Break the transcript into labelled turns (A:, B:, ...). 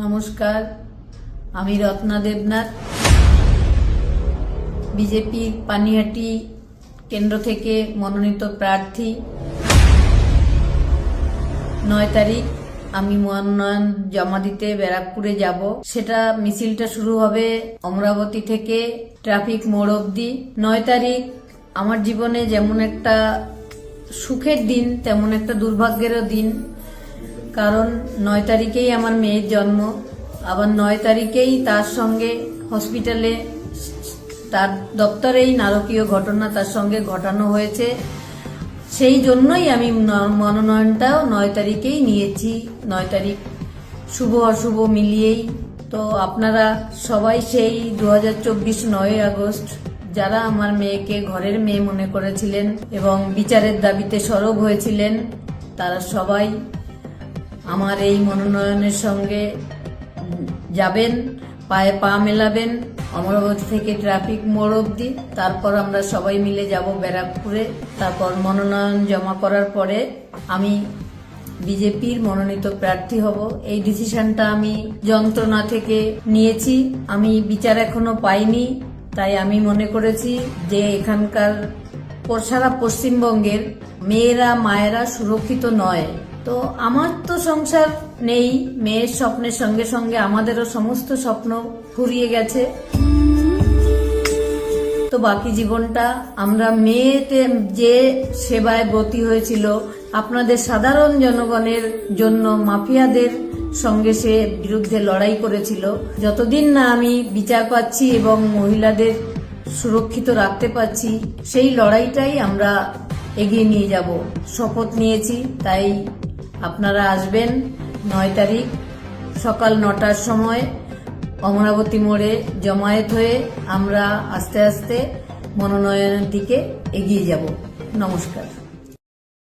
A: নমস্কার। আমি রত্না দেবনাথ, বিজেপির পানিহাটি কেন্দ্র থেকে মনোনীত প্রার্থী। 9 তারিখ আমি মনোনয়ন জমা দিতে ব্যারাকপুরে যাব। সেটা মিছিলটা শুরু হবে অমরাবতী থেকে ট্রাফিক মোড় অবধি। 9 তারিখ আমার জীবনে যেমন একটা সুখের দিন, তেমন একটা দুর্ভাগ্যেরও দিন। কারণ 9 তারিখেই আমার মেয়ের জন্ম, আবার 9 তারিখেই তার সঙ্গে হসপিটালে তার দপ্তরেই নারকীয় ঘটনা তার সঙ্গে ঘটানো হয়েছে। সেই জন্যই আমি মনোনয়নটাও 9 তারিখেই নিয়েছি। 9 তারিখ শুভ অশুভ মিলিয়েই। তো আপনারা সবাই সেই 2024 9 আগস্ট যারা আমার মেয়েকে ঘরের মেয়ে মনে করেছিলেন এবং বিচারের দাবিতে সরব হয়েছিলেন, তারা সবাই আমার এই মনোনয়নের সঙ্গে যাবেন, পায়ে পা মেলাবেন অমরাবতী থেকে ট্রাফিক মোড় অবধি। তারপর আমরা সবাই মিলে যাব ব্যারাকপুরে। তারপর মনোনয়ন জমা করার পরে আমি বিজেপির মনোনীত প্রার্থী হব। এই ডিসিশনটা আমি যন্ত্রণা থেকে নিয়েছি। আমি বিচার এখনো পাইনি, তাই আমি মনে করেছি যে এখানকার সারা পশ্চিমবঙ্গের মেয়েরা মায়েরা সুরক্ষিত নয়। তো আমার তো সংসার নেই, মেয়ের স্বপ্নের সঙ্গে সঙ্গে আমাদেরও সমস্ত স্বপ্ন ফুরিয়ে গেছে। তো বাকি জীবনটা আমরা মেয়েতে যে সেবায় ব্রতী হয়েছিল, আপনাদের সাধারণ জনগণের জন্য মাফিয়াদের সঙ্গে সে বিরুদ্ধে লড়াই করেছিল। যতদিন না আমি বিচার পাচ্ছি এবং মহিলাদের সুরক্ষিত রাখতে পাচ্ছি, সেই লড়াইটাই আমরা এগিয়ে নিয়ে যাব। শপথ নিয়েছি, তাই আপনারা আসবেন 9 তারিখ সকাল 9টার সময় অমরাবতী মোড়ে জমায়েত হয়ে আমরা আস্তে আস্তে মনোনয়নের দিকে এগিয়ে যাব। নমস্কার।